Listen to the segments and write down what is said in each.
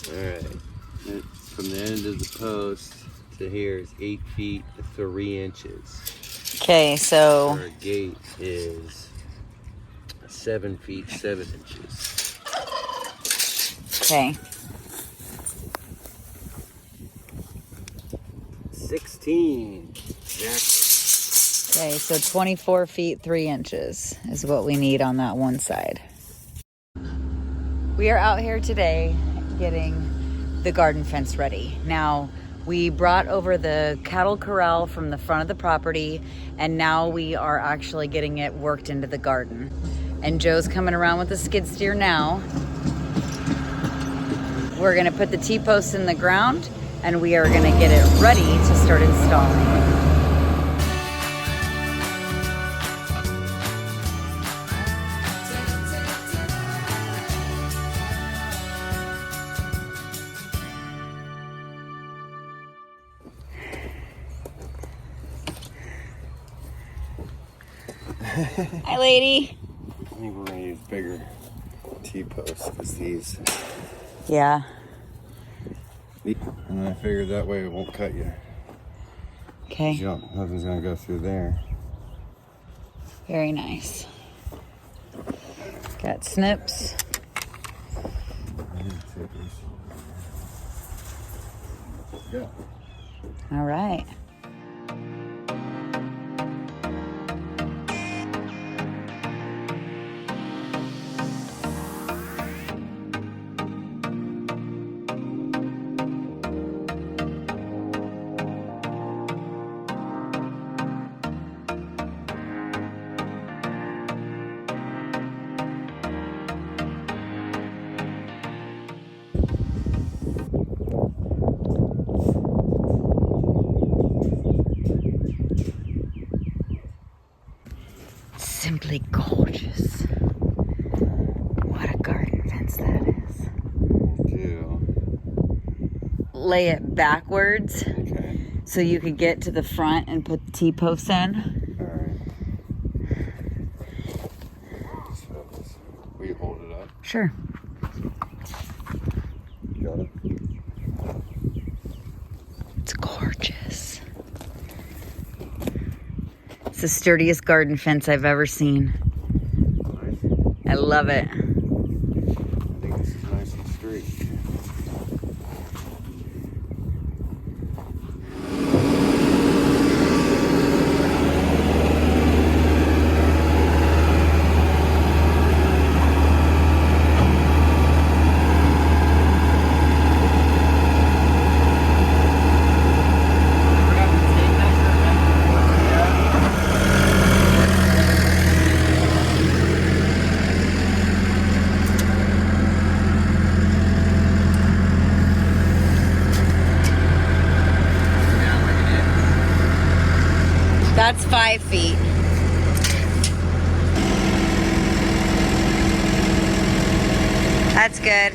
Alright. From the end of the post to here is 8 feet 3 inches. Okay, so our gate is 7 feet 7 inches. Okay. 16. Exactly. Okay, so 24 feet 3 inches is what we need on that one side. We are out here today getting the garden fence ready. Now, we brought over the cattle corral from the front of the property, and now we are actually getting it worked into the garden. And Joe's coming around with the skid steer now. We're gonna put the T-posts in the ground, and we are gonna get it ready to start installing. Hi, lady. I think we're gonna use bigger T-posts because these. Yeah. And then I figured that way it won't cut you. Okay. Nothing's gonna go through there. Very nice. Got snips. Yeah. All right. Simply gorgeous. What a garden fence that is. Yeah. Lay it backwards Okay. so you could get to the front and put the T-posts in. Alright. So, will you hold it up? Sure. Got it? It's gorgeous. It's the sturdiest garden fence I've ever seen. Nice. I love it. I think this is nice and straight. That's 5 feet. That's good.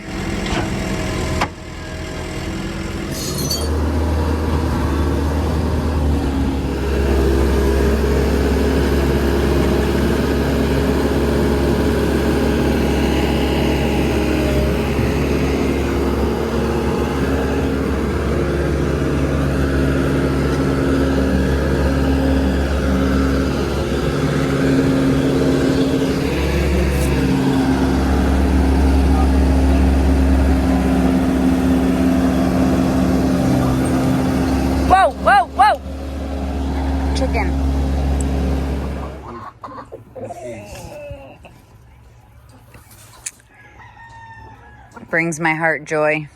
Whoa, whoa, whoa! Chicken. Brings my heart joy.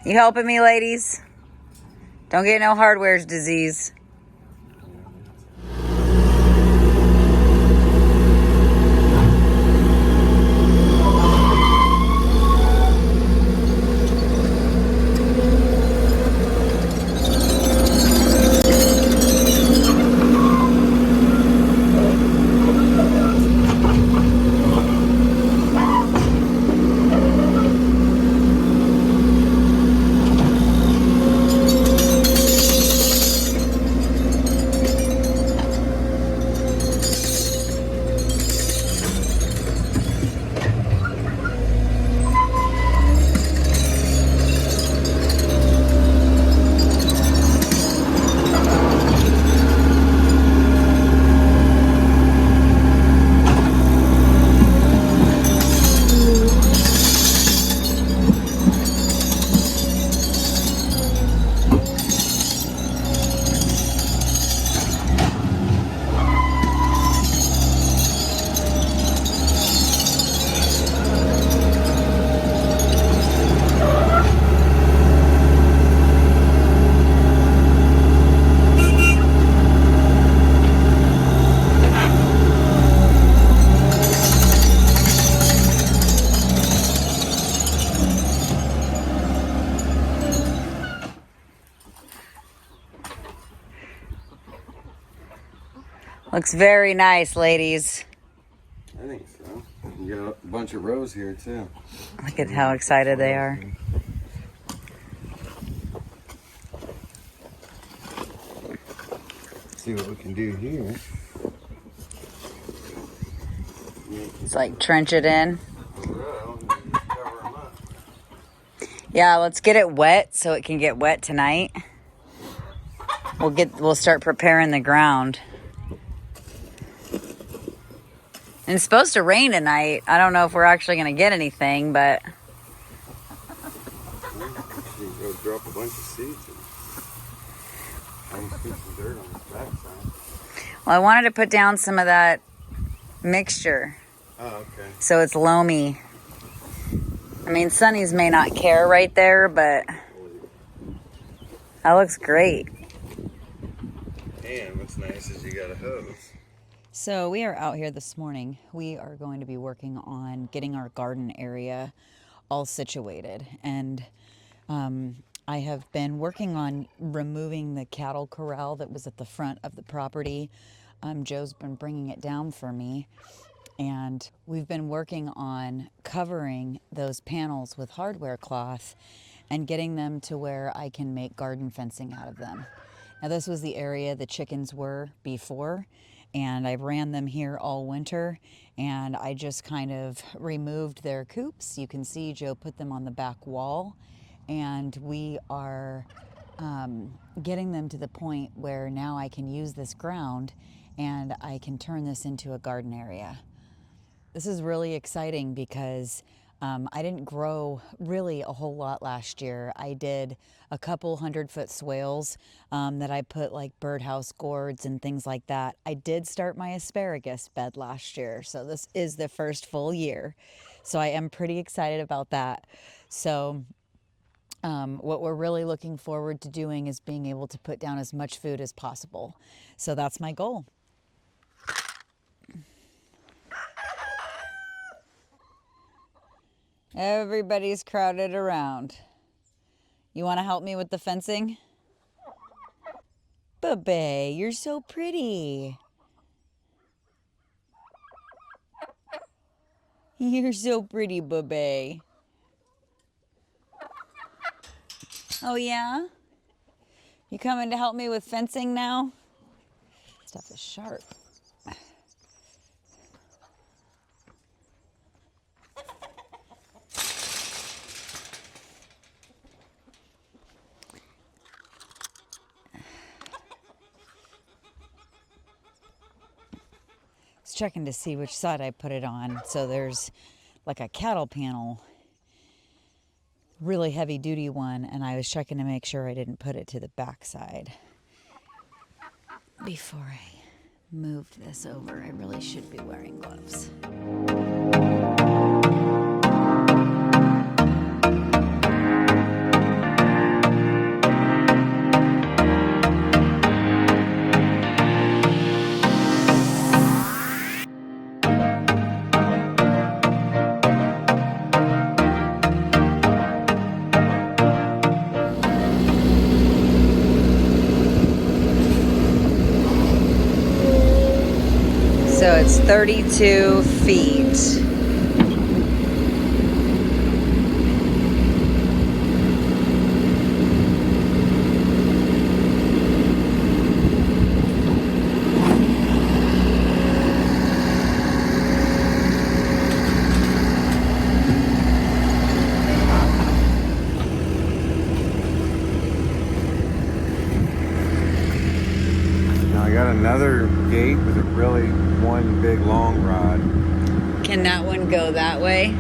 You helping me, ladies? Don't get no hardware's disease. Looks very nice, ladies. I think so. You got a bunch of rows here too. Look at how excited they are. See what we can do here. It's like trench it in. Yeah, let's get it wet so it can get wet tonight. We'll start preparing the ground. And it's supposed to rain tonight. I don't know if we're actually going to get anything, but Go drop a bunch of seeds and put some dirt on the backside. well, I wanted to put down some of that mixture. Oh, okay. So it's loamy. I mean, Sunny's may not care right there, but that looks great. And what's nice is you got a hose. So we are out here this morning. We are going to be working on getting our garden area all situated. And I have been working on removing the cattle corral that was at the front of the property. Joe's been bringing it down for me. And we've been working on covering those panels with hardware cloth and getting them to where I can make garden fencing out of them. Now, this was the area the chickens were before, and I ran them here all winter, and I just kind of removed their coops. You can see Joe put them on the back wall, and we are getting them to the point where now I can use this ground and I can turn this into a garden area. This is really exciting because I didn't grow really a whole lot last year. I did a couple 100-foot swales that I put like birdhouse gourds and things like that. I did start my asparagus bed last year, so this is the first full year. So I am pretty excited about that. So what we're really looking forward to doing is being able to put down as much food as possible. So that's my goal. Everybody's crowded around. You want to help me with the fencing? Bebe, you're so pretty. You're so pretty, Bebe. Oh, yeah? You coming to help me with fencing now? Stuff is sharp. Checking to see which side I put it on. So there's like a cattle panel, really heavy duty one, and I was checking to make sure I didn't put it to the back side. Before I moved this over, I really should be wearing gloves. So it's 32 feet. Now I got another gate with a really one big long rod. Can that one go that way? Yeah.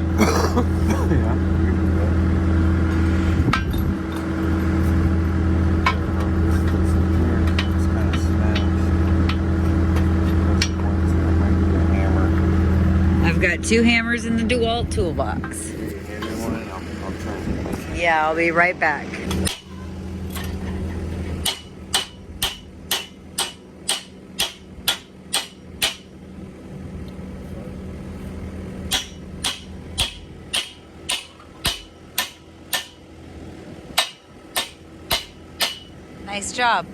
It's kind of smashed. I've got 2 hammers in the DeWalt toolbox. Yeah, I'll be right back. Nice job.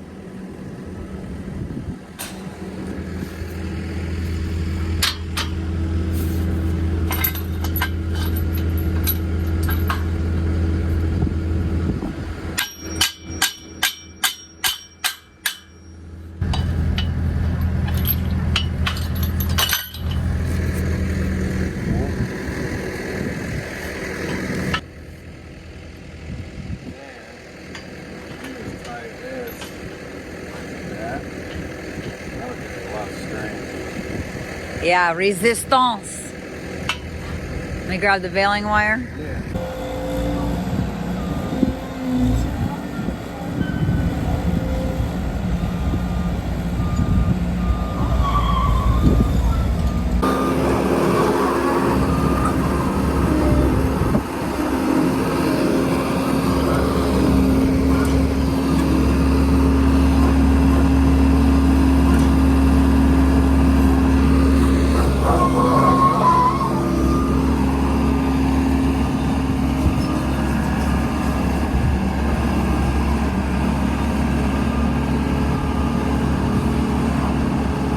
Yeah, resistance. Let me grab the baling wire. Yeah.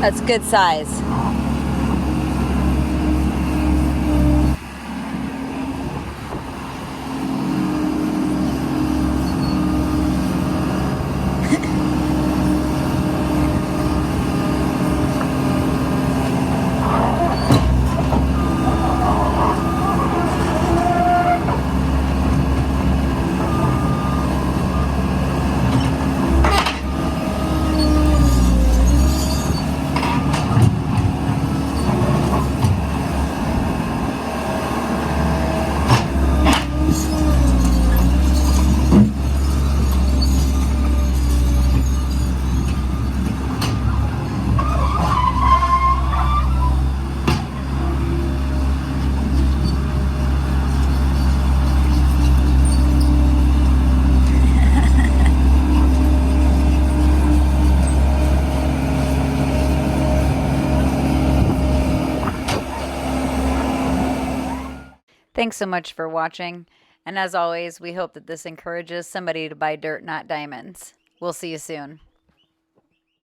That's good size. Thanks so much for watching. And as always, we hope that this encourages somebody to buy dirt, not diamonds. We'll see you soon.